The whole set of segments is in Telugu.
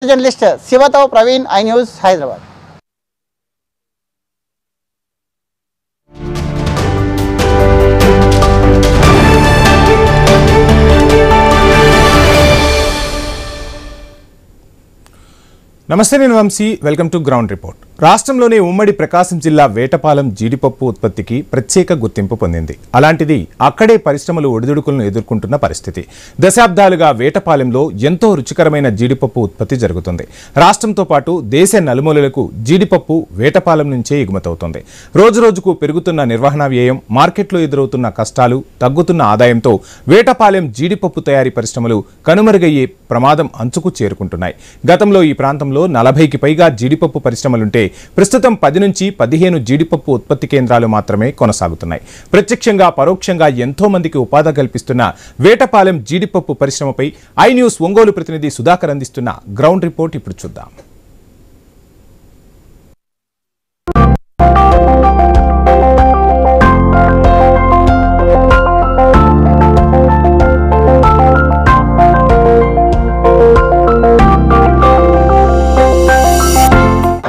జర్నలిస్ట్ శివతో ప్రవీణ్, ఐ న్యూస్, హైదరాబాద్. నమస్తే, నేను Vamshi. Welcome to ground report. రాష్ట్రంలోని ఉమ్మడి ప్రకాశం జిల్లా వేటపాలెం జీడిపప్పు ఉత్పత్తికి ప్రత్యేక గుర్తింపు పొందింది. అలాంటిది అక్కడే పరిశ్రమలు ఒడిదుడుకులను ఎదుర్కొంటున్న పరిస్థితి. దశాబ్దాలుగా వేటపాలెంలో ఎంతో రుచికరమైన జీడిపప్పు ఉత్పత్తి జరుగుతుంది. రాష్ట్రంతో పాటు దేశ నలుమూలలకు జీడిపప్పు వేటపాలెం నుంచే ఎగుమతవుతోంది. రోజురోజుకు పెరుగుతున్న నిర్వహణ వ్యయం, మార్కెట్లో ఎదురవుతున్న కష్టాలు, తగ్గుతున్న ఆదాయంతో వేటపాలెం జీడిపప్పు తయారీ పరిశ్రమలు కనుమరుగయ్యే ప్రమాదం అంచుకు చేరుకుంటున్నాయి. గతంలో ఈ ప్రాంతంలో 40కి పైగా జీడిపప్పు పరిశ్రమలుంటే ప్రస్తుతం 10 నుంచి 15 జీడిపప్పు ఉత్పత్తి కేంద్రాలు మాత్రమే కొనసాగుతున్నాయి. ప్రత్యక్షంగా పరోక్షంగా ఎంతో మందికి ఉపాధి కల్పిస్తున్న వేటపాలెం జీడిపప్పు పరిశ్రమపై ఐ న్యూస్ ఒంగోలు ప్రతినిధి సుధాకర్ అందిస్తున్న గ్రౌండ్ రిపోర్ట్ ఇప్పుడు చూద్దాం.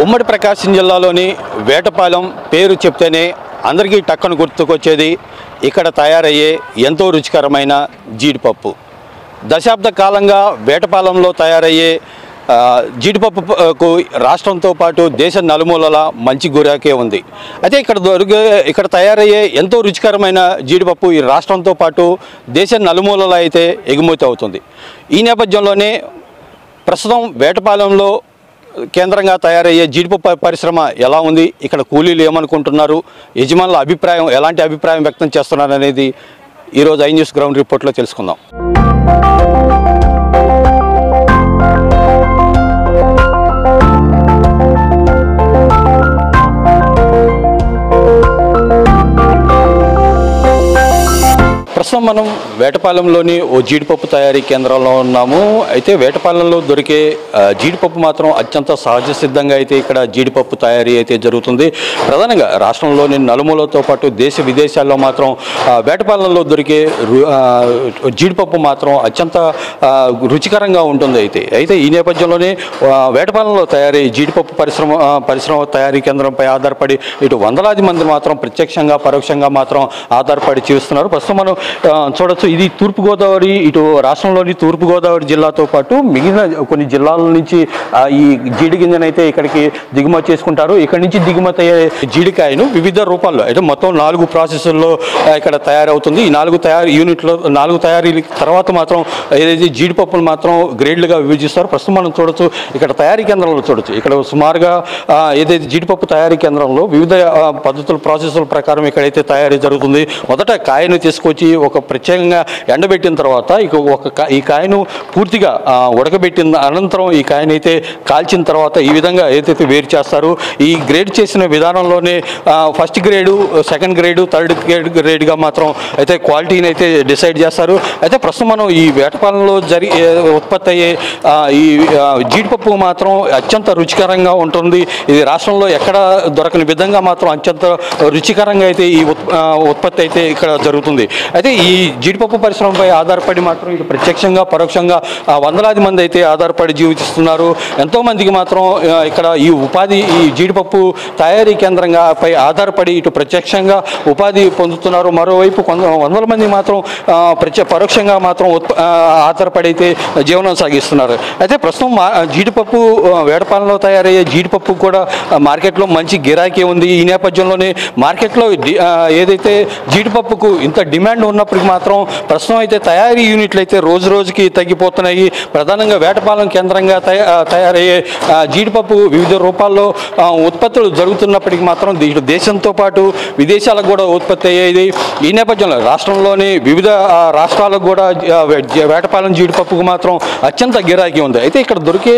ఉమ్మడి ప్రకాశం జిల్లాలోని వేటపాలెం పేరు చెప్తేనే అందరికీ టక్కన గుర్తుకొచ్చేది ఇక్కడ తయారయ్యే ఎంతో రుచికరమైన జీడిపప్పు. దశాబ్ద కాలంగా వేటపాలెంలో తయారయ్యే జీడిపప్పుకు రాష్ట్రంతో పాటు దేశ నలుమూలల మంచి గురాకే ఉంది. అయితే ఇక్కడ తయారయ్యే ఎంతో రుచికరమైన జీడిపప్పు ఈ రాష్ట్రంతో పాటు దేశ నలుమూలల అయితే ఎగుమతి అవుతుంది. ఈ నేపథ్యంలోనే ప్రస్తుతం వేటపాలెంలో కేంద్రంగా తయారయ్యే జీడిపప్పు పరిశ్రమ ఎలా ఉంది, ఇక్కడ కూలీలు ఏమనుకుంటున్నారు, యజమానుల అభిప్రాయం ఎలాంటి అభిప్రాయం వ్యక్తం చేస్తున్నారు అనేది ఈరోజు ఐ న్యూస్ గ్రౌండ్ రిపోర్ట్లో తెలుసుకుందాం. ప్రస్తుతం మనం వేటపాలెంలోని ఓ జీడిపప్పు తయారీ కేంద్రంలో ఉన్నాము. అయితే వేటపాలెంలో దొరికే జీడిపప్పు మాత్రం అత్యంత సహజ సిద్ధంగా అయితే ఇక్కడ జీడిపప్పు తయారీ అయితే జరుగుతుంది. ప్రధానంగా రాష్ట్రంలోని నలుమూలతో పాటు దేశ విదేశాల్లో మాత్రం వేటపాలెంలో దొరికే జీడిపప్పు మాత్రం అత్యంత రుచికరంగా ఉంటుంది. అయితే ఈ నేపథ్యంలోనే వేటపాలెంలో తయారీ జీడిపప్పు పరిశ్రమ తయారీ కేంద్రంపై ఆధారపడి ఇటు వందలాది మంది మాత్రం ప్రత్యక్షంగా పరోక్షంగా మాత్రం ఆధారపడి జీవిస్తున్నారు. ప్రస్తుతం మనం చూడొచ్చు, ఇది తూర్పుగోదావరి, ఇటు రాష్ట్రంలోని తూర్పుగోదావరి జిల్లాతో పాటు మిగిలిన కొన్ని జిల్లాల నుంచి ఈ జీడి గింజనైతే ఇక్కడికి దిగుమతి చేసుకుంటారు. ఇక్కడి నుంచి దిగుమతి అయ్యే జీడికాయను వివిధ రూపాల్లో అయితే మొత్తం 4 ప్రాసెస్ల్లో ఇక్కడ తయారవుతుంది. ఈ 4 తయారీ తర్వాత మాత్రం ఏదైతే జీడిపప్పులు మాత్రం గ్రేడ్లుగా విభజిస్తారు. ప్రస్తుతం మనం చూడొచ్చు, ఇక్కడ తయారీ కేంద్రంలో చూడొచ్చు, ఇక్కడ సుమారుగా ఏదైతే జీడిపప్పు తయారీ కేంద్రంలో వివిధ ప్రాసెస్ల ప్రకారం ఇక్కడైతే తయారీ జరుగుతుంది. మొదట కాయను తీసుకొచ్చి ఒక ప్రత్యేకంగా ఎండబెట్టిన తర్వాత ఈ కాయను పూర్తిగా ఉడకబెట్టిన అనంతరం ఈ కాయను అయితే కాల్చిన తర్వాత ఈ విధంగా ఏదైతే వేరు చేస్తారు. ఈ గ్రేడ్ చేసిన విధానంలోనే first grade, second grade, third గ్రేడ్గా మాత్రం అయితే క్వాలిటీని అయితే డిసైడ్ చేస్తారు. అయితే ప్రస్తుతం మనం ఈ వేటపాలెంలో ఉత్పత్తి అయ్యే ఈ జీడిపప్పు మాత్రం అత్యంత రుచికరంగా ఉంటుంది. ఇది రాష్ట్రంలో ఎక్కడ దొరకని విధంగా మాత్రం అత్యంత రుచికరంగా అయితే ఈ ఉత్పత్తి అయితే ఇక్కడ జరుగుతుంది. అయితే ఈ జీడిపప్పు పరిశ్రమపై ఆధారపడి మాత్రం ఇటు ప్రత్యక్షంగా పరోక్షంగా వందలాది మంది అయితే ఆధారపడి జీవిస్తున్నారు. ఎంతోమందికి మాత్రం ఇక్కడ ఈ జీడిపప్పు తయారీ కేంద్రంగా పై ఆధారపడి ఇటు ప్రత్యక్షంగా ఉపాధి పొందుతున్నారు. మరోవైపు వందల మంది మాత్రం పరోక్షంగా మాత్రం ఆధారపడి అయితే జీవనం సాగిస్తున్నారు. అయితే ప్రస్తుతం జీడిపప్పు వేటపాలెంలో తయారయ్యే జీడిపప్పు కూడా మార్కెట్లో మంచి గిరాకీ ఉంది. ఈ నేపథ్యంలోనే మార్కెట్లో ఏదైతే జీడిపప్పుకు ఇంత డిమాండ్ ఉన్నప్పటికీ మాత్రం ప్రస్తుతం అయితే తయారీ యూనిట్లు అయితే రోజు రోజుకి తగ్గిపోతున్నాయి. ప్రధానంగా వేటపాలెం కేంద్రంగా తయారయ్యే జీడిపప్పు వివిధ రూపాల్లో ఉత్పత్తులు జరుగుతున్నప్పటికీ మాత్రం దేశంతో పాటు విదేశాలకు కూడా ఉత్పత్తి అయ్యేది. ఈ నేపథ్యంలో రాష్ట్రంలోని వివిధ రాష్ట్రాలకు కూడా వేటపాలెం జీడిపప్పుకు మాత్రం అత్యంత గిరాకీ ఉంది. అయితే ఇక్కడ దొరికే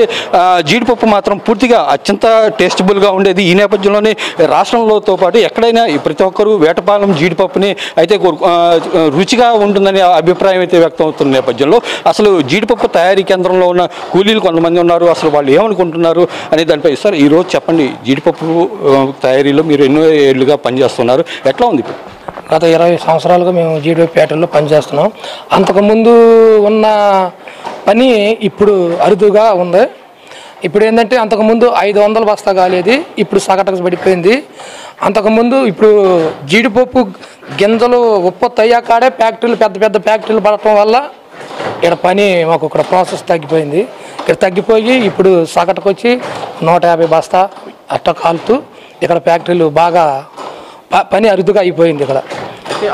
జీడిపప్పు మాత్రం పూర్తిగా అత్యంత టేస్టబుల్గా ఉండేది. ఈ నేపథ్యంలోనే రాష్ట్రంలోతో పాటు ఎక్కడైనా ప్రతి ఒక్కరూ వేటపాలెం జీడిపప్పుని అయితే రుచిగా ఉంటుందనే అభిప్రాయం అయితే వ్యక్తం అవుతున్న నేపథ్యంలో అసలు జీడిపప్పు తయారీ కేంద్రంలో ఉన్న కూలీలు కొంతమంది ఉన్నారు. అసలు వాళ్ళు ఏమనుకుంటున్నారు అనే దానిపై సార్ ఈరోజు చెప్పండి, జీడిపప్పు తయారీలో మీరు ఎన్నో ఏళ్ళుగా పనిచేస్తున్నారు, ఎట్లా ఉంది ఇప్పుడు? గత 20 సంవత్సరాలుగా మేము జీడిపప్పు ఫ్యాక్టరీలో పనిచేస్తున్నాం. అంతకుముందు ఉన్న పని ఇప్పుడు అరుదుగా ఉంది. ఇప్పుడు ఏంటంటే అంతకుముందు 500 బస్తా కాలేది, ఇప్పుడు సగటుకు పడిపోయింది. అంతకుముందు ఇప్పుడు జీడిపప్పు గింజలు ఉత్పత్తి అయ్యాకాడే ఫ్యాక్టరీలు పెద్ద పెద్ద ఫ్యాక్టరీలు పడటం వల్ల ఇక్కడ పని మాకు ఇక్కడ ప్రాసెస్ తగ్గిపోయింది. ఇక్కడ తగ్గిపోయి ఇప్పుడు సగటుకు వచ్చి 150 బస్తా అట్ట కాలుతూ ఇక్కడ ఫ్యాక్టరీలు బాగా పని అరుదుగా అయిపోయింది ఇక్కడ.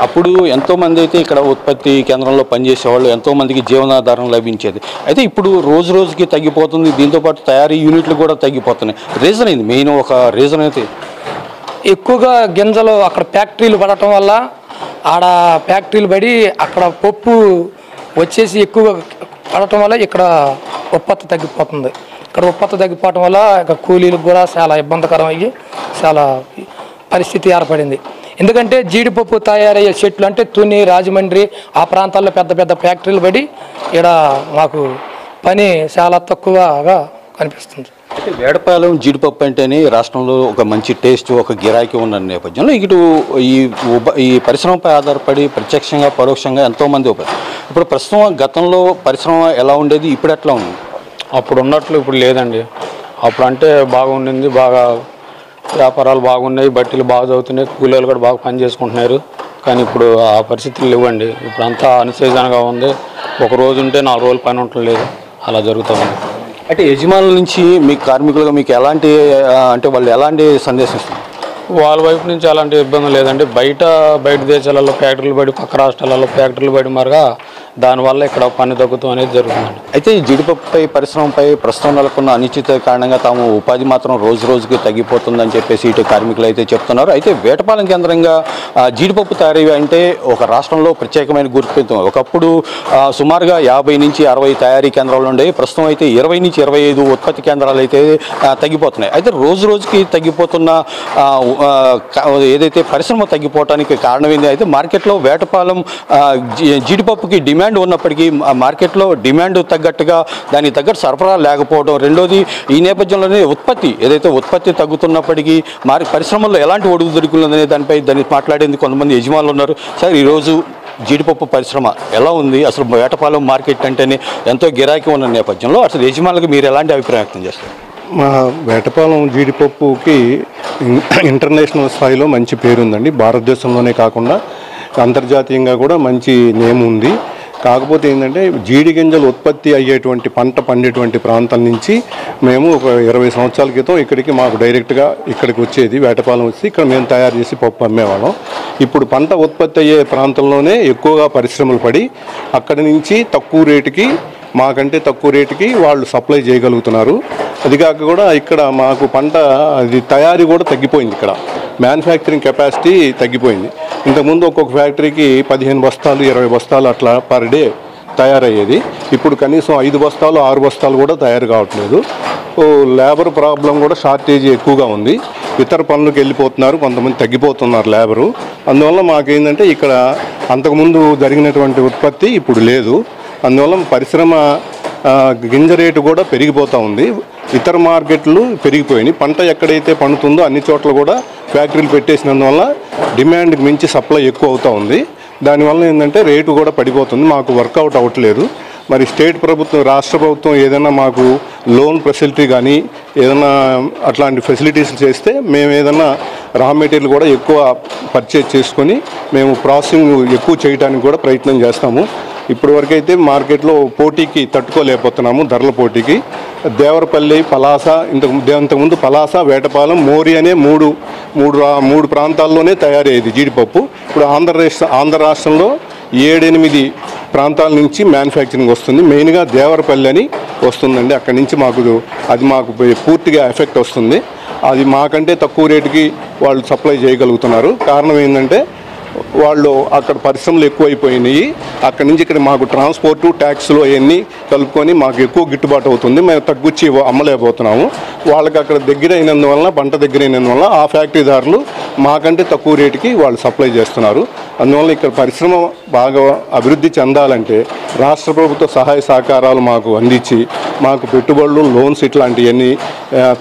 అప్పుడు ఎంతోమంది అయితే ఇక్కడ ఉత్పత్తి కేంద్రంలో పనిచేసేవాళ్ళు, ఎంతోమందికి జీవనాధారం లభించేది. అయితే ఇప్పుడు రోజు రోజుకి తగ్గిపోతుంది, దీంతోపాటు తయారీ యూనిట్లు కూడా తగ్గిపోతున్నాయి. రీజన్ ఏంది? మెయిన్ ఒక రీజన్ అయితే ఎక్కువగా గింజలు అక్కడ ఫ్యాక్టరీలు పడటం వల్ల ఆడ ఫ్యాక్టరీలు పడి అక్కడ పప్పు వచ్చేసి ఎక్కువగా పడటం వల్ల ఇక్కడ ఉత్పత్తి తగ్గిపోతుంది. ఇక్కడ ఉత్పత్తి తగ్గిపోవటం వల్ల ఇక కూలీలకు కూడా చాలా ఇబ్బందికరం అయ్యి చాలా పరిస్థితి ఏర్పడింది. ఎందుకంటే జీడిపప్పు తయారయ్యే చెట్లు అంటే తుని, రాజమండ్రి ఆ ప్రాంతాల్లో పెద్ద పెద్ద ఫ్యాక్టరీలు పడి ఇక్కడ మాకు పని చాలా తక్కువగా కనిపిస్తుంది. అయితే వేటపాలెం జీడిపప్పు అంటేనే రాష్ట్రంలో ఒక మంచి టేస్ట్, ఒక గిరాకీ ఉన్న నేపథ్యంలో ఇటు ఈ పరిశ్రమపై ఆధారపడి ప్రత్యక్షంగా పరోక్షంగా ఎంతోమంది ఇప్పుడు ప్రస్తుతం గతంలో పరిశ్రమ ఎలా ఉండేది, ఇప్పుడు ఎట్లా ఉంది? అప్పుడు ఉన్నట్లు ఇప్పుడు లేదండి. అప్పుడు అంటే బాగా ఉండింది, బాగా వ్యాపారాలు బాగున్నాయి, బట్టలు బాగా చదువుతున్నాయి, కూలీలు కూడా బాగా పని చేసుకుంటున్నారు. కానీ ఇప్పుడు ఆ పరిస్థితులు లేవండి. ఇప్పుడు అంతా అనిసీజన్గా ఉంది. ఒక రోజు ఉంటే 4 రోజులు పని ఉండలేదు, అలా జరుగుతూ ఉంది. అంటే యజమానుల నుంచి మీ కార్మికులుగా మీకు ఎలాంటి అంటే వాళ్ళు ఎలాంటి సందేశం ఇస్తారు? వాళ్ళ వైపు నుంచి అలాంటి ఇబ్బంది లేదండి. బయట దేశాలలో ఫ్యాక్టరీలు పడి, పక్క రాష్ట్రాలలో ఫ్యాక్టరీలు పడి మరగా దానివల్ల ఇక్కడ పని తగ్గుతాం అనేది జరుగుతుందండి. అయితే ఈ జీడిపప్పుపై పరిశ్రమపై ప్రస్తుతం నెలకొన్న అనిశ్చిత కారణంగా తాము ఉపాధి మాత్రం రోజు రోజుకి తగ్గిపోతుందని చెప్పేసి ఇటు కార్మికులు అయితే చెప్తున్నారు. అయితే వేటపాలెం కేంద్రంగా జీడిపప్పు తయారీ అంటే ఒక రాష్ట్రంలో ప్రత్యేకమైన గుర్తింపు. ఒకప్పుడు సుమారుగా 50 నుంచి 60 తయారీ కేంద్రాలు ఉండేవి. ప్రస్తుతం అయితే 20 నుంచి 25 ఉత్పత్తి కేంద్రాలు అయితే తగ్గిపోతున్నాయి. అయితే రోజు రోజుకి తగ్గిపోతున్న ఏదైతే పరిశ్రమ తగ్గిపోవడానికి కారణం ఏంటి అయితే మార్కెట్లో వేటపాలెం జీడిపప్పుకి డిమాండ్ ఉన్నప్పటికీ మార్కెట్లో డిమాండ్ తగ్గట్టుగా దానికి తగ్గట్టు సరఫరా లేకపోవడం, రెండోది ఈ నేపథ్యంలోనే ఉత్పత్తి తగ్గుతున్నప్పటికీ పరిశ్రమల్లో ఎలాంటి ఒడుగుదొడుకులనే దాన్ని మాట్లాడేందుకు కొంతమంది యజమానులు ఉన్నారు. సార్, ఈరోజు జీడిపప్పు పరిశ్రమ ఎలా ఉంది? అసలు వేటపాలెం మార్కెట్ అంటేనే ఎంతో గిరాకీ ఉన్న నేపథ్యంలో అసలు యజమానులకు మీరు ఎలాంటి అభిప్రాయం వ్యక్తం చేస్తారు? మా వేటపాలెం జీడిపప్పుకి ఇంటర్నేషనల్ స్థాయిలో మంచి పేరుందండి. భారతదేశంలోనే కాకుండా అంతర్జాతీయంగా కూడా మంచి నేమ్ ఉంది. కాకపోతే ఏంటంటే జీడి గింజలు ఉత్పత్తి అయ్యేటువంటి పంట పండేటువంటి ప్రాంతం నుంచి మేము ఒక 20 సంవత్సరాల క్రితం మాకు డైరెక్ట్గా ఇక్కడికి వచ్చేది, వేటపాలెం వచ్చి ఇక్కడ మేము తయారు చేసి పప్పు అమ్మేవాళ్ళం. ఇప్పుడు పంట ఉత్పత్తి అయ్యే ప్రాంతంలోనే ఎక్కువగా పరిశ్రమలు పడి అక్కడి నుంచి మాకంటే తక్కువ రేటుకి వాళ్ళు సప్లై చేయగలుగుతున్నారు. అది కాక కూడా ఇక్కడ మాకు పంట తయారీ కూడా తగ్గిపోయింది. ఇక్కడ మ్యానుఫ్యాక్చరింగ్ కెపాసిటీ తగ్గిపోయింది. ఇంతకుముందు ఒక్కొక్క ఫ్యాక్టరీకి 15 బస్తాలు 20 బస్తాలు అట్లా పర్ డే తయారయ్యేది. ఇప్పుడు కనీసం 5 బస్తాలు 6 బస్తాలు కూడా తయారు కావట్లేదు. లేబర్ ప్రాబ్లం కూడా షార్టేజ్ ఎక్కువగా ఉంది. ఇతర పనులకు వెళ్ళిపోతున్నారు, కొంతమంది తగ్గిపోతున్నారు లేబరు. అందువల్ల మాకేంటంటే ఇక్కడ అంతకుముందు జరిగినటువంటి ఉత్పత్తి ఇప్పుడు లేదు. అందువల్ల పరిశ్రమ గింజ రేటు కూడా పెరిగిపోతూ ఉంది. ఇతర మార్కెట్లు పెరిగిపోయినాయి. పంట ఎక్కడైతే పండుతుందో అన్ని చోట్ల కూడా ఫ్యాక్టరీలు పెట్టేసినందువల్ల డిమాండ్కి మించి సప్లై ఎక్కువ అవుతూ ఉంది. దానివల్ల ఏంటంటే రేటు కూడా పడిపోతుంది. మాకు వర్కౌట్ అవ్వట్లేదు. మరి రాష్ట్ర ప్రభుత్వం ఏదైనా మాకు లోన్ ఫెసిలిటీ కానీ ఏదైనా అట్లాంటి ఫెసిలిటీస్ చేస్తే మేము ఏదైనా రా మెటీరియల్ కూడా ఎక్కువ పర్చేజ్ చేసుకొని మేము ప్రాసెసింగ్ ఎక్కువ చేయడానికి కూడా ప్రయత్నం చేస్తాము. ఇప్పటి వరకు అయితే మార్కెట్లో పోటీకి తట్టుకోలేకపోతున్నాము, ధరల పోటీకి. దేవరపల్లి, పలాస, ఇంతకుముందు పలాస, వేటపాలెం, మోరి అనే మూడు ప్రాంతాల్లోనే తయారయ్యేది జీడిపప్పు. ఇప్పుడు ఆంధ్ర రాష్ట్రంలో 7-8 ప్రాంతాల నుంచి మ్యానుఫ్యాక్చరింగ్ వస్తుంది. మెయిన్గా దేవరపల్లి అని వస్తుందండి. అక్కడి నుంచి మాకు పూర్తిగా ఎఫెక్ట్ వస్తుంది. అది మాకంటే తక్కువ రేటుకి వాళ్ళు సప్లై చేయగలుగుతున్నారు. కారణం ఏంటంటే వాళ్ళు అక్కడ పరిశ్రమలు ఎక్కువైపోయినాయి. అక్కడి నుంచి ఇక్కడ మాకు ట్రాన్స్పోర్టు, ట్యాక్స్లు అవన్నీ కలుపుకొని మాకు ఎక్కువ గిట్టుబాటు అవుతుంది. మేము తగ్గుచ్చి అమ్మలేకపోతున్నాము. వాళ్ళకి అక్కడ దగ్గర అయినందువలన, పంట దగ్గర అయినందువల్ల ఆ ఫ్యాక్టరీదారులు మాకంటే తక్కువ రేటుకి వాళ్ళు సప్లై చేస్తున్నారు. అందువల్ల ఇక్కడ పరిశ్రమ బాగా అభివృద్ధి చెందాలంటే రాష్ట్ర ప్రభుత్వ సహాయ సహకారాలు మాకు అందించి మాకు పెట్టుబడులు, లోన్స్ ఇట్లాంటివన్నీ,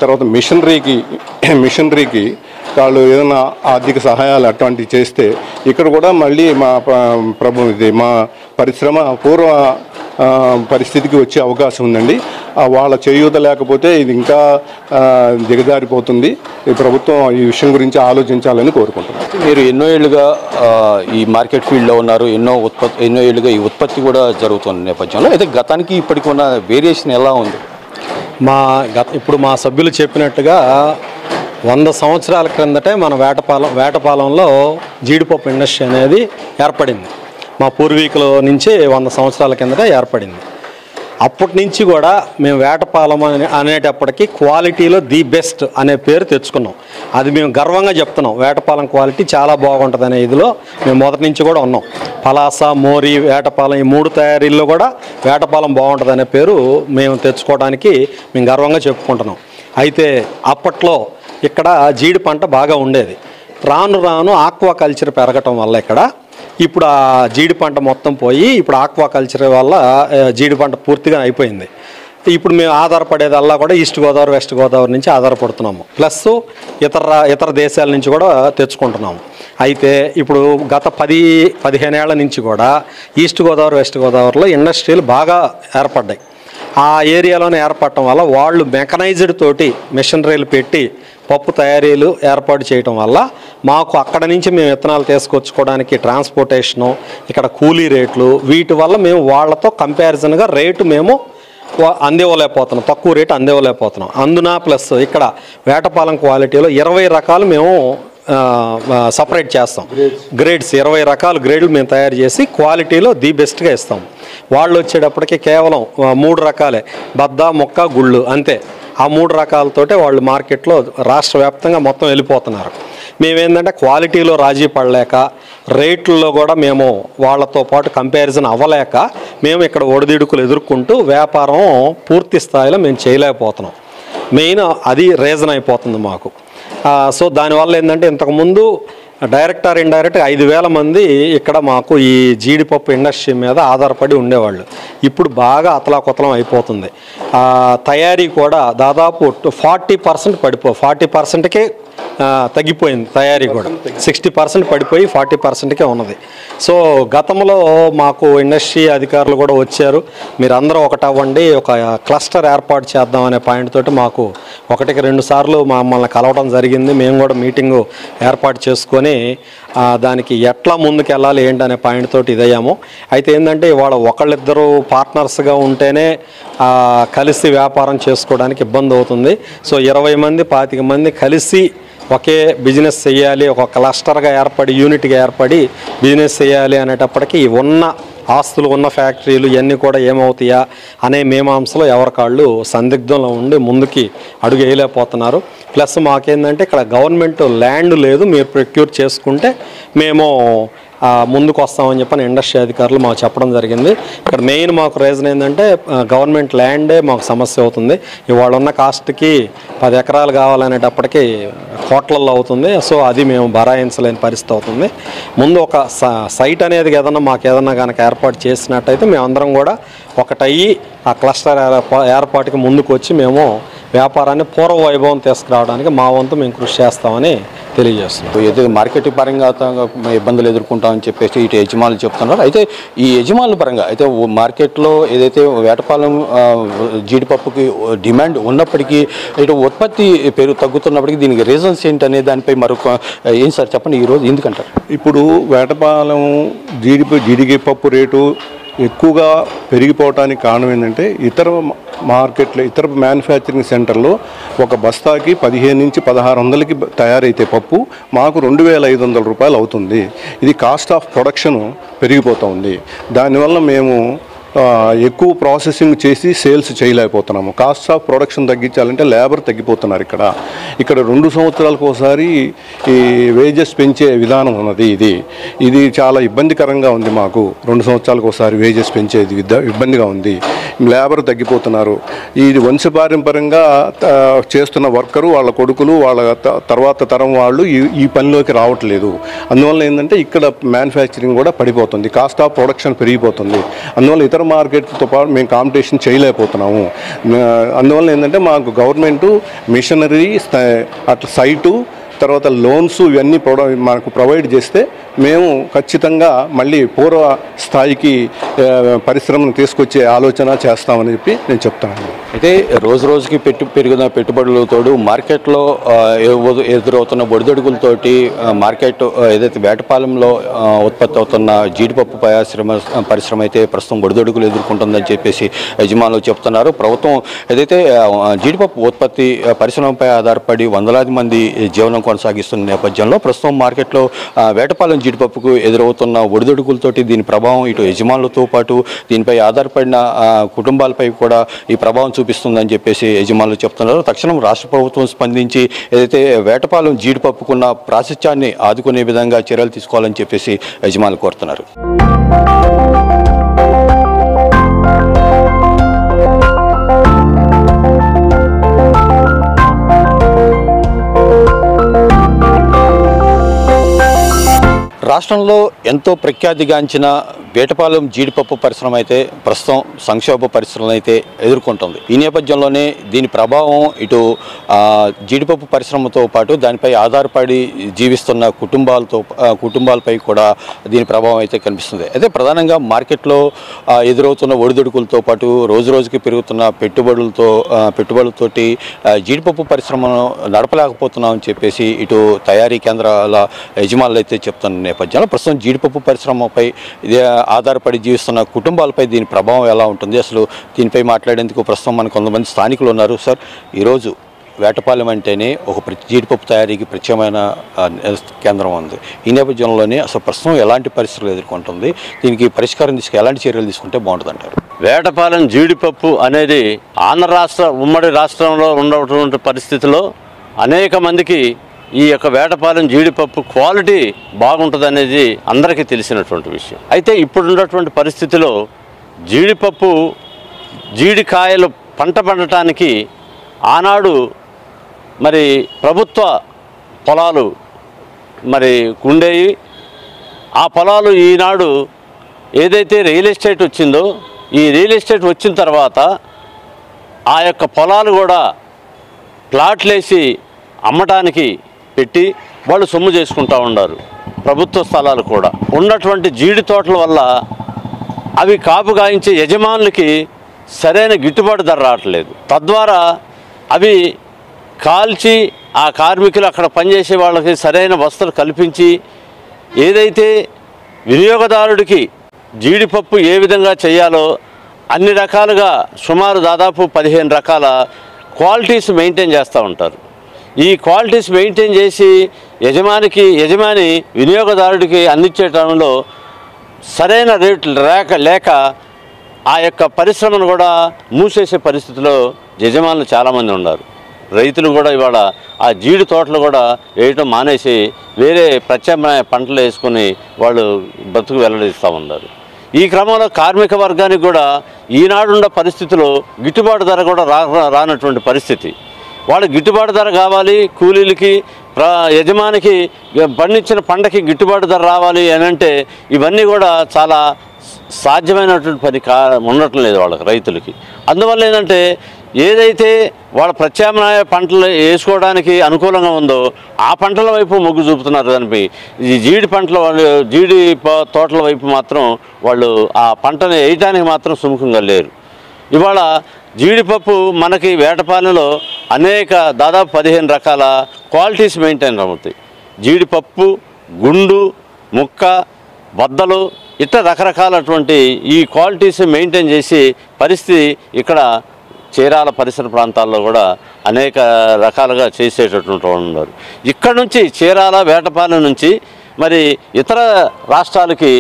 తర్వాత మిషనరీకి వాళ్ళు ఏదైనా ఆర్థిక సహాయాలు అటువంటివి చేస్తే ఇక్కడ కూడా మళ్ళీ మా పరిశ్రమ పూర్వ పరిస్థితికి వచ్చే అవకాశం ఉందండి. వాళ్ళ చేయూత లేకపోతే ఇది ఇంకా దిగజారిపోతుంది. ఈ ప్రభుత్వం ఈ విషయం గురించి ఆలోచించాలని కోరుకుంటున్నాను. మీరు ఎన్నో ఏళ్ళుగా ఈ మార్కెట్ ఫీల్డ్లో ఉన్నారు, ఎన్నో ఏళ్ళుగా ఈ ఉత్పత్తి కూడా జరుగుతున్న నేపథ్యంలో అయితే గతానికి ఇప్పటికి ఉన్న వేరియేషన్ ఎలా ఉంది? ఇప్పుడు మా సభ్యులు చెప్పినట్టుగా 100 సంవత్సరాల క్రిందటే మన వేటపాలెంలో జీడిపప్పు ఇండస్ట్రీ అనేది ఏర్పడింది. మా పూర్వీకుల నుంచి 100 సంవత్సరాల కిందట ఏర్పడింది. అప్పటి నుంచి కూడా మేము వేటపాలెం అనేటప్పటికీ క్వాలిటీలో ది బెస్ట్ అనే పేరు తెచ్చుకున్నాం. అది మేము గర్వంగా చెప్తున్నాం. వేటపాలెం క్వాలిటీ చాలా బాగుంటుంది అనే ఇదిలో మేము మొదటి నుంచి కూడా ఉన్నాం. పలాస, మోరి, వేటపాలెం ఈ 3 తయారీల్లో కూడా వేటపాలెం బాగుంటుంది అనే పేరు మేము తెచ్చుకోవడానికి మేము గర్వంగా చెప్పుకుంటున్నాం. అయితే అప్పట్లో ఇక్కడ జీడి పంట బాగా ఉండేది. రాను రాను ఆక్వా కల్చర్ పెరగటం వల్ల ఇక్కడ ఇప్పుడు ఆ జీడి పంట మొత్తం పోయి ఇప్పుడు ఆక్వా కల్చర్ వల్ల జీడి పంట పూర్తిగా అయిపోయింది. ఇప్పుడు మేము ఆధారపడేదల్లా కూడా ఈస్ట్ గోదావరి, వెస్ట్ గోదావరి నుంచి ఆధారపడుతున్నాము. ప్లస్ ఇతర దేశాల నుంచి కూడా తెచ్చుకుంటున్నాము. అయితే ఇప్పుడు గత 10-15 ఏళ్ల నుంచి కూడా ఈస్ట్ గోదావరి, వెస్ట్ గోదావరిలో ఇండస్ట్రీలు బాగా ఏర్పడ్డాయి. ఆ ఏరియాలోనే ఏర్పడటం వల్ల వాళ్ళు మెకనైజ్డ్ తోటి మిషనరీలు పెట్టి పప్పు తయారీలు ఏర్పాటు చేయటం వల్ల మాకు అక్కడ నుంచి మేము విత్తనాలు తీసుకొచ్చుకోవడానికి ట్రాన్స్పోర్టేషను, ఇక్కడ కూలీ రేట్లు, వీటి వల్ల మేము వాళ్ళతో కంపారిజన్గా రేటు మేము అందివ్వలేకపోతున్నాం, తక్కువ రేటు అందివ్వలేకపోతున్నాం. అందున ప్లస్ ఇక్కడ వేటపాలెం క్వాలిటీలో 20 రకాలు మేము సపరేట్ చేస్తాం. గ్రేడ్స్ 20 రకాల గ్రేడ్లు మేము తయారు చేసి క్వాలిటీలో ది బెస్ట్గా ఇస్తాం. వాళ్ళు వచ్చేటప్పటికి కేవలం 3 రకాలే, బద్ద, మొక్క, గుళ్ళు అంతే. ఆ 3 రకాలతోటే వాళ్ళు మార్కెట్లో రాష్ట్ర వ్యాప్తంగా మొత్తం వెళ్ళిపోతున్నారు. మేమేంటంటే క్వాలిటీలో రాజీ పడలేక, రేట్లలో కూడా మేము వాళ్ళతో పాటు కంపారిజన్ అవ్వలేక మేము ఇక్కడ ఒడిదుడుకులు ఎదుర్కొంటూ వ్యాపారం పూర్తి స్థాయిలో మేము చేయలేకపోతున్నాం. మెయిన్ అది రీజన్ అయిపోతుంది మాకు. సో దానివల్ల ఏంటంటే ఇంతకుముందు డైరెక్ట్ ఆర్ ఇండైరెక్ట్ 5,000 మంది ఇక్కడ మాకు ఈ జీడిపప్పు ఇండస్ట్రీ మీద ఆధారపడి ఉండేవాళ్ళు. ఇప్పుడు బాగా అతలాకుతలం అయిపోతుంది. తయారీ కూడా దాదాపు 40% 40%కే తగ్గిపోయింది. తయారీ కూడా 60% పడిపోయి 40%కే ఉన్నది. సో గతంలో మాకు ఇండస్ట్రీ అధికారులు కూడా వచ్చారు, మీరు అందరూ ఒకటవ్వండి, ఒక క్లస్టర్ ఏర్పాటు చేద్దాం అనే పాయింట్ తోటి మాకు 1-2 సార్లు మమ్మల్ని కలవడం జరిగింది. మేము కూడా మీటింగు ఏర్పాటు చేసుకొని దానికి ఎట్లా ముందుకు వెళ్ళాలి ఏంటనే పాయింట్ తోటి ఇదయ్యాము. అయితే ఏంటంటే ఇవాళ ఒకళ్ళిద్దరు పార్ట్నర్స్గా ఉంటేనే కలిసి వ్యాపారం చేసుకోవడానికి ఇబ్బంది అవుతుంది. సో 20 మంది 25 మంది కలిసి ఒకే బిజినెస్ చేయాలి, ఒక క్లస్టర్గా ఏర్పడి యూనిట్గా ఏర్పడి బిజినెస్ చేయాలి అనేటప్పటికీ ఉన్న ఆస్తులు ఉన్న ఫ్యాక్టరీలు ఇవన్నీ కూడా ఏమవుతాయా అనే మీమాంసలో ఎవరికాళ్ళు సందిగ్ధంలో ఉండి ముందుకి అడుగు వేయలేకపోతున్నారు. ప్లస్ మాకేందంటే ఇక్కడ గవర్నమెంట్ ల్యాండ్ లేదు, మీరు ప్రొక్యూర్ చేసుకుంటే మేము ముందుకు వస్తామని చెప్పని ఇండస్ట్రీ అధికారులు మాకు చెప్పడం జరిగింది. ఇక్కడ మెయిన్ మాకు రీజన్ ఏంటంటే గవర్నమెంట్ ల్యాండే మాకు సమస్య అవుతుంది. ఇవాళ ఉన్న కాస్ట్కి 10 ఎకరాలు కావాలనేటప్పటికీ కోట్లల్లో అవుతుంది. సో అది మేము భరాయించలేని పరిస్థితి అవుతుంది. ముందు ఒక సైట్ అనేది ఏదన్నా కనుక ఏర్పాటు చేసినట్టయితే మేమందరం కూడా ఒకటయ్యి ఆ క్లస్టర్ ఏర్పాటుకి ముందుకు వచ్చి మేము వ్యాపారాన్ని పూర్వ వైభవం తీసుకురావడానికి మా వంతు మేము కృషి చేస్తామని తెలియజేస్తున్నాం. ఏదైతే మార్కెటింగ్ పరంగా ఇబ్బందులు ఎదుర్కొంటామని చెప్పేసి ఇటు యజమానులు చెప్తున్నారు. అయితే ఈ యజమానుల పరంగా అయితే మార్కెట్లో ఏదైతే వేటపాలెం జీడిపప్పుకి డిమాండ్ ఉన్నప్పటికీ ఇటు ఉత్పత్తి తగ్గుతున్నప్పటికీ దీనికి రీజన్స్ ఏంటనే దానిపై మరొక ఏం సార్ చెప్పండి ఈరోజు ఎందుకంటారు? ఇప్పుడు వేటపాలెం జీడిపప్పు రేటు ఎక్కువగా పెరిగిపోవటానికి కారణం ఏంటంటే ఇతర మార్కెట్లో ఇతర మ్యానుఫ్యాక్చరింగ్ సెంటర్లో ఒక బస్తాకి 15 నుంచి 1600కి తయారైతే పప్పు మాకు 2,500 రూపాయలు అవుతుంది. ఇది కాస్ట్ ఆఫ్ ప్రొడక్షన్ పెరిగిపోతూ ఉంది. దానివల్ల మేము ఎక్కువ ప్రాసెసింగ్ చేసి సేల్స్ చేయలేకపోతున్నాము. కాస్ట్ ఆఫ్ ప్రొడక్షన్ తగ్గించాలంటే లేబర్ తగ్గిపోతున్నారు. ఇక్కడ 2 సంవత్సరాలకు ఒకసారి ఈ వేజెస్ పెంచే విధానం ఉన్నది. ఇది చాలా ఇబ్బందికరంగా ఉంది మాకు. 2 సంవత్సరాలకు ఒకసారి వేజెస్ పెంచేది ఇబ్బందిగా ఉంది. లేబర్ తగ్గిపోతున్నారు. ఇది వంశపారంపర్యంగా చేస్తున్న వర్కరు వాళ్ళ కొడుకులు వాళ్ళ తర్వాత తరం వాళ్ళు ఈ పనిలోకి రావట్లేదు. అందువల్ల ఏంటంటే ఇక్కడ మ్యానుఫ్యాక్చరింగ్ కూడా పడిపోతుంది, కాస్ట్ ఆఫ్ ప్రొడక్షన్ పెరిగిపోతుంది. అందువల్ల ఇతర మార్కెట్తో పాటు మేము కాంపిటీషన్ చేయలేకపోతున్నాము. అందువల్ల ఏంటంటే మాకు గవర్నమెంటు మిషనరీ అట్లా సైటు తర్వాత లోన్స్ ఇవన్నీ మనకు ప్రొవైడ్ చేస్తే మేము ఖచ్చితంగా మళ్ళీ పూర్వ స్థాయికి పరిశ్రమను తీసుకొచ్చే ఆలోచన చేస్తామని చెప్పి నేను చెప్తాను. అయితే రోజు రోజుకి పెరుగుతున్న పెట్టుబడులతోడు మార్కెట్లో ఎదురవుతున్న ఒడిదొడుగులతోటి మార్కెట్ ఏదైతే వేటపాలెంలో ఉత్పత్తి అవుతున్న జీడిపప్పు పరిశ్రమ అయితే ప్రస్తుతం ఒడిదొడుగులు ఎదుర్కొంటుందని చెప్పేసి యజమానులు చెప్తున్నారు. ప్రభుత్వం ఏదైతే జీడిపప్పు ఉత్పత్తి పరిశ్రమపై ఆధారపడి వందలాది మంది జీవనం కొనసాగిస్తున్న నేపథ్యంలో ప్రస్తుతం మార్కెట్లో వేటపాలెం జీడిపప్పుకు ఎదురవుతున్న ఒడిదొడుగులతోటి దీని ప్రభావం ఇటు యజమానులతో పాటు దీనిపై ఆధారపడిన కుటుంబాలపై కూడా ఈ ప్రభావం చూపిస్తుందని చెప్పేసి యజమానులు చెప్తున్నారు. తక్షణం రాష్ట్ర ప్రభుత్వం స్పందించి ఏదైతే వేటపాలెం జీడిపప్పుకున్న ప్రాశస్త్యాన్ని ఆదుకునే విధంగా చర్యలు తీసుకోవాలని చెప్పేసి యజమానులు కోరుతున్నారు. రాష్ట్రంలో ఎంతో ప్రఖ్యాతిగాంచిన వేటపాలెం జీడిపప్పు పరిశ్రమ అయితే ప్రస్తుతం సంక్షోభ పరిస్థితులను అయితే ఎదుర్కొంటుంది. ఈ నేపథ్యంలోనే దీని ప్రభావం ఇటు జీడిపప్పు పరిశ్రమతో పాటు దానిపై ఆధారపడి జీవిస్తున్న కుటుంబాలపై కూడా దీని ప్రభావం అయితే కనిపిస్తుంది. అయితే ప్రధానంగా మార్కెట్లో ఎదురవుతున్న ఒడిదుడుకులతో పాటు రోజు రోజుకి పెరుగుతున్న పెట్టుబడులతోటి జీడిపప్పు పరిశ్రమను నడపలేకపోతున్నామని చెప్పేసి ఇటు తయారీ కేంద్రాల యజమానులు అయితే చెప్తున్న నేపథ్యంలో ప్రస్తుతం జీడిపప్పు పరిశ్రమపై ఆధారపడి జీవిస్తున్న కుటుంబాలపై దీని ప్రభావం ఎలా ఉంటుంది, అసలు దీనిపై మాట్లాడేందుకు ప్రస్తుతం మనకు కొంతమంది స్థానికులు ఉన్నారు. సార్, ఈరోజు వేటపాలెం అంటేనే ఒక జీడిపప్పు తయారీకి ప్రత్యేకమైన కేంద్రం ఉంది. ఈ నేపథ్యంలోనే అసలు ప్రస్తుతం ఎలాంటి పరిస్థితులు ఎదుర్కొంటుంది, దీనికి పరిష్కారం ఎలాంటి చర్యలు తీసుకుంటే బాగుంటుంది అంటారు? వేటపాలెం జీడిపప్పు అనేది ఉమ్మడి రాష్ట్రంలో ఉన్నటువంటి పరిస్థితిలో అనేక మందికి ఈ యొక్క వేటపాలెం జీడిపప్పు క్వాలిటీ బాగుంటుంది అనేది అందరికీ తెలిసినటువంటి విషయం. అయితే ఇప్పుడున్నటువంటి పరిస్థితిలో జీడికాయలు పంట పండటానికి ఆనాడు మరి ప్రభుత్వ పొలాలు మరి ఉండేవి. ఆ పొలాలు ఈనాడు ఏదైతే రియల్ ఎస్టేట్ వచ్చిందో, ఈ రియల్ ఎస్టేట్ వచ్చిన తర్వాత ఆ యొక్క పొలాలు కూడా ప్లాట్లేసి అమ్మటానికి పెట్టి వాళ్ళు సొమ్ము చేసుకుంటూ ఉన్నారు. ప్రభుత్వ స్థలాలు కూడా ఉన్నటువంటి జీడి తోటల వల్ల అవి కాపు గాయించే యజమానులకి సరైన గిట్టుబాటు ధర రావట్లేదు. తద్వారా అవి కాల్చి ఆ కార్మికులు అక్కడ పనిచేసే వాళ్ళకి సరైన వసతులు కల్పించి ఏదైతే వినియోగదారుడికి జీడిపప్పు ఏ విధంగా చేయాలో అన్ని రకాలుగా సుమారు దాదాపు 15 రకాల క్వాలిటీస్ మెయింటైన్ చేస్తూ ఉంటారు. ఈ క్వాలిటీస్ మెయింటైన్ చేసి యజమాని వినియోగదారుడికి అందించేటంలో సరైన రేట్లు లేక ఆ యొక్క పరిశ్రమను కూడా మూసేసే పరిస్థితిలో యజమానులు చాలామంది ఉన్నారు. రైతులు కూడా ఇవాళ ఆ జీడి తోటలు కూడా వేయటం మానేసి వేరే ప్రత్యామ్నాయ పంటలు వేసుకుని వాళ్ళు బతుకు వెల్లడిస్తూ ఉన్నారు. ఈ క్రమంలో కార్మిక వర్గానికి కూడా ఈనాడున్న పరిస్థితిలో గిట్టుబాటు ధర కూడా రానటువంటి పరిస్థితి. వాళ్ళు గిట్టుబాటు ధర కావాలి, కూలీలకి యజమానికి పండించిన పంటకి గిట్టుబాటు ధర రావాలి అని అంటే ఇవన్నీ కూడా చాలా సాధ్యమైనటువంటి పని ఉండటం లేదు వాళ్ళకి, రైతులకి. అందువల్ల ఏంటంటే ఏదైతే వాళ్ళ ప్రత్యామ్నాయ పంటలు వేసుకోవడానికి అనుకూలంగా ఉందో ఆ పంటల వైపు మొగ్గు చూపుతున్నారు. దానిపై ఈ జీడి తోటల వైపు మాత్రం వాళ్ళు ఆ పంటను వేయటానికి మాత్రం సుముఖంగా లేరు. ఇవాళ జీడిపప్పు మనకి వేటపాలెంలో దాదాపు 15 రకాల క్వాలిటీస్ మెయింటైన్ అవుతాయి. జీడిపప్పు, గుండు, ముక్క, బద్దలు ఇట్లా రకరకాలటువంటి ఈ క్వాలిటీస్ మెయింటైన్ చేసి పరిస్థితి ఇక్కడ చీరాల పరిసర ప్రాంతాల్లో కూడా అనేక రకాలుగా చేసేటటువంటి వాళ్ళు ఉన్నారు. ఇక్కడ నుంచి చీరాల వేటపాలెం నుంచి మరి ఇతర రాష్ట్రాలకి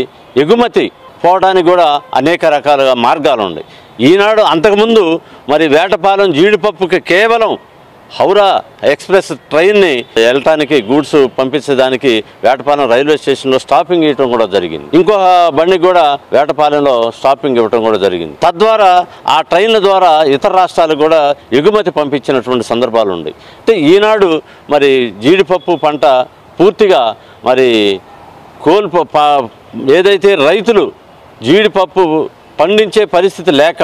ఎగుమతి పోవడానికి కూడా అనేక రకాలుగా మార్గాలు ఉన్నాయి. ఈనాడు అంతకుముందు మరి వేటపాలెం జీడిపప్పుకి కేవలం హౌరా ఎక్స్ప్రెస్ ట్రైన్ని వెళ్ళటానికి గూడ్స్ పంపించేదానికి వేటపాలెం రైల్వే స్టేషన్లో స్టాపింగ్ ఇవ్వడం కూడా జరిగింది. ఇంకొక బండికి కూడా వేటపాలెంలో స్టాపింగ్ ఇవ్వడం కూడా జరిగింది. తద్వారా ఆ ట్రైన్ల ద్వారా ఇతర రాష్ట్రాలకు కూడా ఎగుమతి పంపించినటువంటి సందర్భాలు ఉన్నాయి. అంటే ఈనాడు మరి జీడిపప్పు పంట పూర్తిగా మరి ఏదైతే రైతులు జీడిపప్పు పండించే పరిస్థితి లేక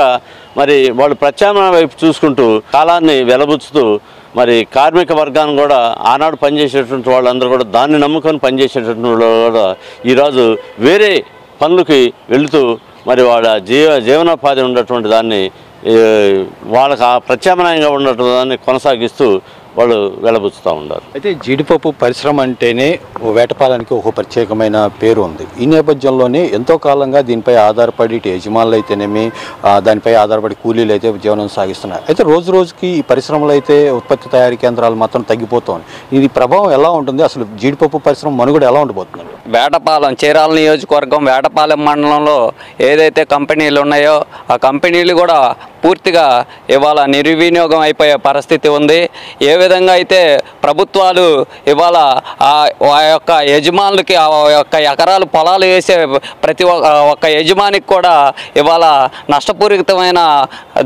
మరి వాళ్ళు ప్రత్యామ్నాయ వైపు చూసుకుంటూ కాలాన్ని వెలబుచ్చుతూ మరి కార్మిక వర్గాన్ని కూడా ఆనాడు పనిచేసేటువంటి వాళ్ళందరూ కూడా దాన్ని నమ్ముకొని పనిచేసేటువంటి వాళ్ళు కూడా ఈరోజు వేరే పనులకి వెళుతూ మరి వాళ్ళ జీవనోపాధి ఉన్నటువంటి దాన్ని వాళ్ళకి ప్రత్యామ్నాయంగా ఉన్నటువంటి దాన్ని కొనసాగిస్తూ వాళ్ళు వెళ్ళబుచ్చుతూ ఉన్నారు. అయితే జీడిపప్పు పరిశ్రమ అంటేనే వేటపాలానికి ఒక ప్రత్యేకమైన పేరు ఉంది. ఈ నేపథ్యంలోనే ఎంతో కాలంగా దీనిపై ఆధారపడి యజమానులు అయితేనేమి దానిపై ఆధారపడి కూలీలు అయితే జీవనం సాగిస్తున్నారు. అయితే రోజు రోజుకి ఈ పరిశ్రమలు అయితే ఉత్పత్తి తయారీ కేంద్రాలు మాత్రం తగ్గిపోతుంది. ఇది ప్రభావం ఎలా ఉంటుంది? అసలు జీడిపప్పు పరిశ్రమ మనుగడ ఎలా ఉండబోతుంది? వేటపాలెం చీరాల నియోజకవర్గం వేటపాలెం మండలంలో ఏదైతే కంపెనీలు ఉన్నాయో ఆ కంపెనీలు కూడా పూర్తిగా ఇవాళ నిర్వినియోగం అయిపోయే పరిస్థితి ఉంది. ఏ విధంగా అయితే ప్రభుత్వాలు ఇవాళ ఆ యొక్క యజమానులకి ఆ యొక్క ఎకరాలు పొలాలు వేసే ప్రతి ఒక్క యజమానికి కూడా ఇవాళ నష్టపూరితమైన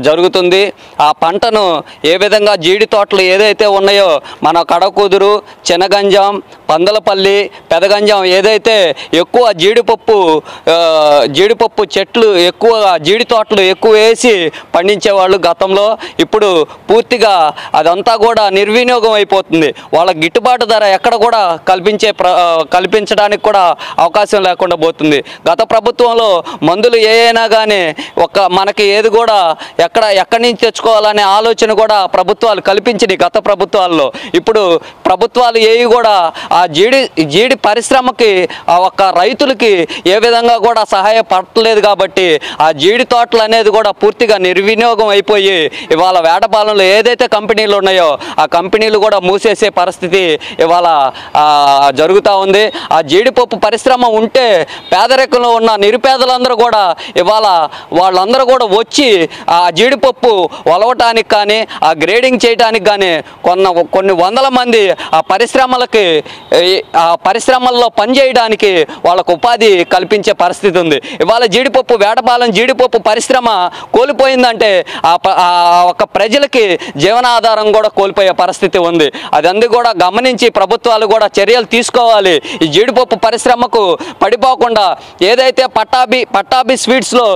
జరుగుతుంది. ఆ పంటను ఏ విధంగా జీడి తోటలు ఏదైతే ఉన్నాయో మన కడకూదురు, చినగంజాం, పందలపల్లి, పెదగంజాం ఏదైతే ఎక్కువ జీడిపప్పు చెట్లు ఎక్కువ జీడి తోటలు ఎక్కువ వేసి పండించేవాళ్ళు గతంలో, ఇప్పుడు పూర్తిగా అదంతా కూడా నిర్వినియోగం అయిపోతుంది. వాళ్ళ గిట్టుబాటు ధర ఎక్కడ కూడా కల్పించడానికి కూడా అవకాశం లేకుండా పోతుంది. గత ప్రభుత్వంలో మందులు ఏమైనా కానీ మనకి ఏది కూడా ఎక్కడి నుంచి తెచ్చుకోవాలనే ఆలోచన కూడా ప్రభుత్వాలు కల్పించింది గత ప్రభుత్వాల్లో. ఇప్పుడు ప్రభుత్వాలు ఏవి కూడా ఆ జీడి పరిశ్రమకి ఆ ఒక్క రైతులకి ఏ విధంగా కూడా సహాయపడలేదు. కాబట్టి ఆ జీడి తోటలు అనేది కూడా పూర్తిగా నిర్వినియోగం అయిపోయి ఇవాళ వేటపాలెంలో ఏదైతే కంపెనీలు ఉన్నాయో ఆ కంపెనీలు కూడా మూసేసే పరిస్థితి ఇవాళ జరుగుతూ ఉంది. ఆ జీడిపప్పు పరిశ్రమ ఉంటే పేదరికంలో ఉన్న నిరుపేదలందరూ కూడా ఇవాళ వాళ్ళందరూ కూడా వచ్చి ఆ జీడిపప్పు వలవటానికి కానీ ఆ గ్రేడింగ్ చేయడానికి కానీ కొన్ని వందల మంది ఆ పరిశ్రమల్లో పనిచేయడానికి వాళ్ళకు ఉపాధి కల్పించే పరిస్థితి ఉంది. ఇవాళ వేటపాలెం జీడిపప్పు పరిశ్రమ కోల్పోయిందంటే ఒక ప్రజలకి జీవనాధారం కూడా కోల్పోయే పరిస్థితి ఉంది. అదంతా కూడా గమనించి ప్రభుత్వాలు కూడా చర్యలు తీసుకోవాలి. ఈ జీడిపప్పు పరిశ్రమకు పడిపోకుండా ఏదైతే పట్టాభి స్వీట్స్లో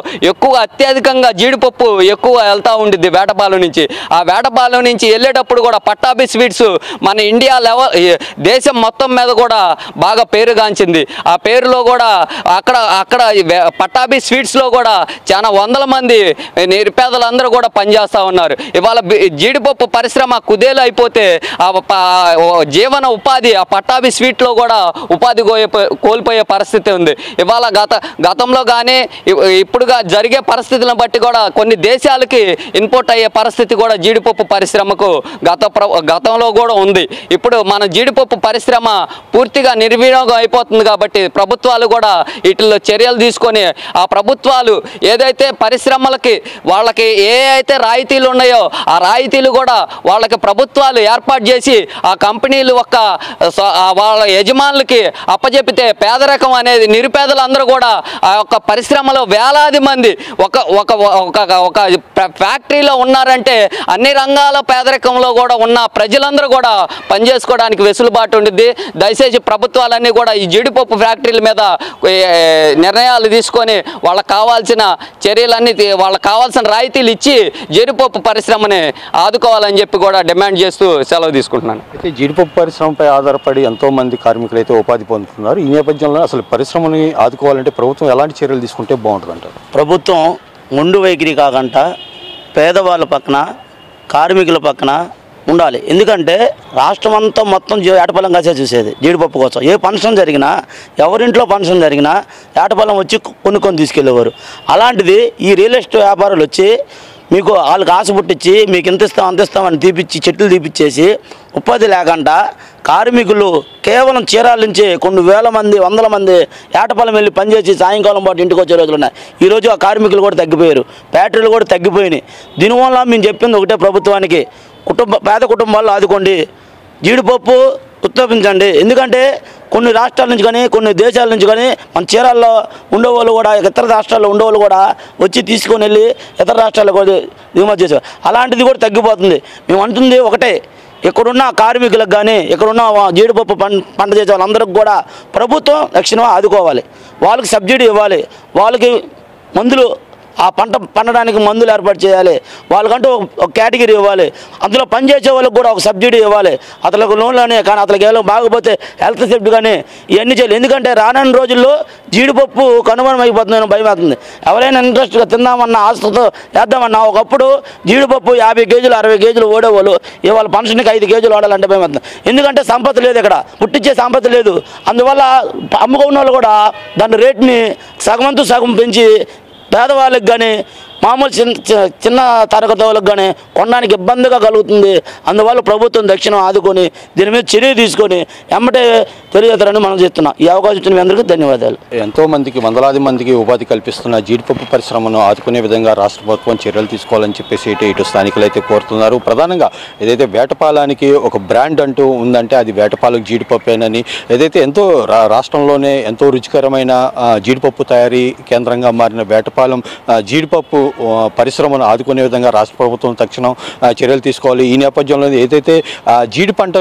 అత్యధికంగా జీడిపప్పు ఎక్కువ వెళ్తూ ఉండిద్ది వేటపాలెం నుంచి. ఆ వేటపాలెం నుంచి వెళ్ళేటప్పుడు కూడా పట్టాభి స్వీట్స్ మన ఇండియా దేశం మొత్తం మీద కూడా బాగా పేరుగాంచింది. ఆ పేరులో కూడా అక్కడ పట్టాభి స్వీట్స్లో కూడా చాలా వందల మంది నిరుపేదలందరూ కూడా పనిచేస్తూ ఉన్నారు. ఇవాళ జీడిపప్పు పరిశ్రమ కుదేలు అయిపోతే జీవన ఉపాధి ఆ పట్టాభి స్వీట్లో కూడా ఉపాధి కోల్పోయే పరిస్థితి ఉంది. ఇవాళ గతంలో కానీ ఇప్పుడుగా జరిగే పరిస్థితులను బట్టి కూడా కొన్ని దేశాలకి ఇంపోర్ట్ అయ్యే పరిస్థితి కూడా జీడిపప్పు పరిశ్రమకు గతంలో కూడా ఉంది. ఇప్పుడు మన జీడిపప్పు పరిశ్రమ పూర్తిగా నిర్వినియోగం అయిపోతుంది. కాబట్టి ప్రభుత్వాలు కూడా వీటిల్లో చర్యలు తీసుకొని ఆ ప్రభుత్వాలు ఏదైతే పరిశ్రమలకి వాళ్ళకి ఏ అయితే రాయితీలు ఉన్నాయో ఆ రాయితీలు కూడా వాళ్ళకి ప్రభుత్వాలు ఏర్పాటు చేసి ఆ కంపెనీలు వాళ్ళ యజమానులకి అప్పచెపితే పేదరికం అనేది నిరుపేదలందరూ కూడా ఆ యొక్క పరిశ్రమలో వేలాది మంది ఒక ఫ్యాక్టరీలో ఉన్నారంటే అన్ని రంగాల పేదరికంలో కూడా ఉన్న ప్రజలందరూ కూడా పనిచేసుకోవడానికి వెసులుబాటు ఉంటుంది. దయచేసి ప్రభుత్వాలన్నీ కూడా ఈ జీడిపప్పు ఫ్యాక్టరీల మీద నిర్ణయాలు తీసుకొని వాళ్ళకి కావాల్సిన చర్యలన్నీ వాళ్ళకి కావాల్సిన రాయితీలు ఇచ్చి జీడిపప్పు పరిశ్రమని ఆదుకోవాలని చెప్పి కూడా డిమాండ్ చేస్తూ సెలవు తీసుకుంటున్నాను. అయితే జీడిపప్పు పరిశ్రమపై ఆధారపడి ఎంతోమంది కార్మికులు అయితే ఉపాధి పొందుతున్నారు. ఈ నేపథ్యంలో అసలు పరిశ్రమని ఆదుకోవాలంటే ప్రభుత్వం ఎలాంటి చర్యలు తీసుకుంటే బాగుంటుంది అంటారు? ప్రభుత్వం మొండు వైఖరి కాకుండా పేదవాళ్ళ పక్కన కార్మికుల పక్కన ఉండాలి. ఎందుకంటే రాష్ట్రం అంతా మొత్తం ఏటపాలెం కాసే చూసేది జీడిపప్పు కోసం. ఏ ఫంక్షన్ జరిగినా ఎవరింట్లో ఫంక్షన్ జరిగినా ఏటపాలెం వచ్చి కొనుక్కొని తీసుకెళ్ళేవారు. అలాంటిది ఈ రియల్ ఎస్టేట్ వ్యాపారులు వచ్చి మీకు వాళ్ళకి ఆశ పుట్టించి మీకు ఎంత ఇస్తాం అంత ఇస్తామని చెట్లు తీపిచ్చేసి ఉపాధి లేకుండా కార్మికులు కేవలం చీరాల నుంచి కొన్ని వేల మంది వందల మంది ఏటపాలెం వెళ్ళి పనిచేసి సాయంకాలం పాటు ఇంటికి వచ్చే రోజులు ఉన్నాయి. ఈరోజు ఆ కార్మికులు కూడా తగ్గిపోయారు, ఫ్యాక్టరీలు కూడా తగ్గిపోయినాయి. దీనివల్ల మేము చెప్పింది ఒకటే, ప్రభుత్వానికి పేద కుటుంబాల్లో ఆదుకోండి, జీడిపప్పు ఉత్పత్తించండి. ఎందుకంటే కొన్ని రాష్ట్రాల నుంచి కానీ కొన్ని దేశాల నుంచి కానీ మన చీరాల్లో ఉండేవాళ్ళు కూడా ఇతర రాష్ట్రాల్లో ఉండేవాళ్ళు కూడా వచ్చి తీసుకొని వెళ్ళి ఇతర రాష్ట్రాల్లో కూడా దిగుమతి చేసేవారు. అలాంటిది కూడా తగ్గిపోతుంది. మేము అంటుంది ఒకటే, ఇక్కడున్న కార్మికులకు కానీ ఇక్కడున్న జీడిపప్పు పంట చేసే వాళ్ళందరికీ కూడా ప్రభుత్వం తక్షణం ఆదుకోవాలి. వాళ్ళకి సబ్సిడీ ఇవ్వాలి, వాళ్ళకి మందులు ఆ పంట పండడానికి మందులు ఏర్పాటు చేయాలి, వాళ్ళకంటూ ఒక కేటగిరీ ఇవ్వాలి, అందులో పనిచేసే వాళ్ళకి కూడా ఒక సబ్సిడీ ఇవ్వాలి, అతనికి లోన్లోనే. కానీ అతనికి ఏదో బాగపోతే హెల్త్ సేఫ్టీ కానీ ఇవన్నీ చేయాలి. ఎందుకంటే రానున్న రోజుల్లో జీడిపప్పు కనుమరుగైపోతుందని భయం అవుతుంది. ఎవరైనా ఇంట్రెస్ట్గా తిందామన్నా ఆశతో వేద్దామన్నా ఒకప్పుడు జీడిపప్పు 50 కేజీలు 60 కేజీలు ఓడేవాళ్ళు, ఇవాళ ఫంక్షన్కి 5 కేజీలు ఓడాలంటే భయం అవుతుంది. ఎందుకంటే సంపద లేదు, ఇక్కడ పుట్టించే సంపద లేదు. అందువల్ల అమ్ముకున్న వాళ్ళు కూడా దాని రేట్ని సగమంతు సగం పెంచి పేదవాళ్ళకి కానీ మామూలు చిన్న తరగతి వాళ్ళకి కానీ కొనడానికి ఇబ్బందిగా కలుగుతుంది. అందువల్ల ప్రభుత్వం దక్షిణం ఆదుకొని దీని మీద చర్య తీసుకొని ఎమ్మటే తెలియజేస్తారని మనం చెప్తున్నాం. ఈ అవకాశం ఇచ్చిన మీ అందరికీ ధన్యవాదాలు. ఎంతోమందికి వందలాది మందికి ఉపాధి కల్పిస్తున్న జీడిపప్పు పరిశ్రమను ఆదుకునే విధంగా రాష్ట్ర ప్రభుత్వం చర్యలు తీసుకోవాలని చెప్పేసి ఇటు స్థానికులు అయితే కోరుతున్నారు. ప్రధానంగా ఏదైతే వేటపాలానికి ఒక బ్రాండ్ అంటూ ఉందంటే అది వేటపాలకు జీడిపప్పేనని, ఏదైతే ఎంతో రాష్ట్రంలోనే ఎంతో రుచికరమైన జీడిపప్పు తయారీ కేంద్రంగా మారిన వేటపాలెం జీడిపప్పు పరిశ్రమను ఆదుకునే విధంగా రాష్ట్ర ప్రభుత్వం తక్షణం చర్యలు తీసుకోవాలి. ఈ నేపథ్యంలో ఏదైతే జీడి పంట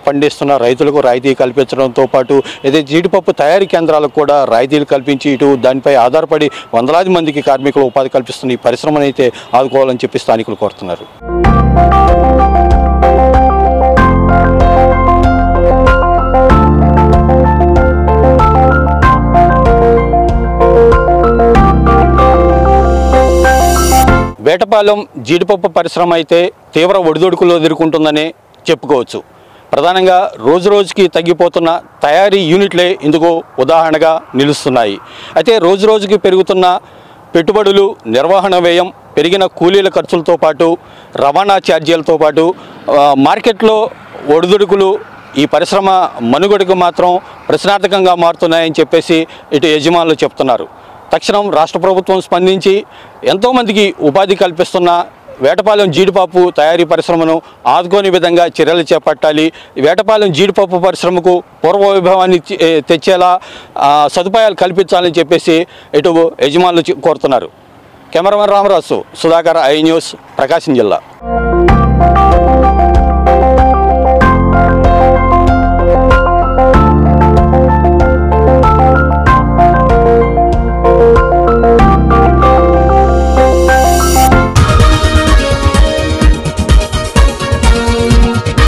పండిస్తున్న రైతులకు రాయితీ కల్పించడంతో పాటు ఏదైతే జీడిపప్పు తయారీ కేంద్రాలకు కూడా రాయితీలు కల్పించి ఇటు దానిపై ఆధారపడి వందలాది మందికి కార్మికులు ఉపాధి కల్పిస్తున్న ఈ పరిశ్రమను అయితే ఆదుకోవాలని చెప్పి స్థానికులు కోరుతున్నారు. వేటపాలెం జీడిపప్పు పరిశ్రమ అయితే తీవ్ర ఒడిదొడుకులు ఎదుర్కొంటుందని చెప్పుకోవచ్చు. ప్రధానంగా రోజు రోజుకి తగ్గిపోతున్న తయారీ యూనిట్లే ఇందుకు ఉదాహరణగా నిలుస్తున్నాయి. అయితే రోజు రోజుకి పెరుగుతున్న పెట్టుబడులు, నిర్వహణ వ్యయం, పెరిగిన కూలీల ఖర్చులతో పాటు రవాణా ఛార్జీలతో పాటు మార్కెట్లో ఒడిదొడుకులు ఈ పరిశ్రమ మనుగడకు మాత్రం ప్రశ్నార్థకంగా మారుతున్నాయని చెప్పేసి ఇటు యజమానులు చెప్తున్నారు. తక్షణం రాష్ట్ర ప్రభుత్వం స్పందించి ఎంతోమందికి ఉపాధి కల్పిస్తున్న వేటపాలెం జీడిపప్పు తయారీ పరిశ్రమను ఆదుకోని విధంగా చర్యలు చేపట్టాలి. వేటపాలెం జీడిపప్పు పరిశ్రమకు పూర్వ వైభవాన్ని తెచ్చేలా సదుపాయాలు కల్పించాలని చెప్పేసి ఇటు యజమానులు కోరుతున్నారు. Cameraman Ramaraju, Sudhakar, I News, Prakasam జిల్లా.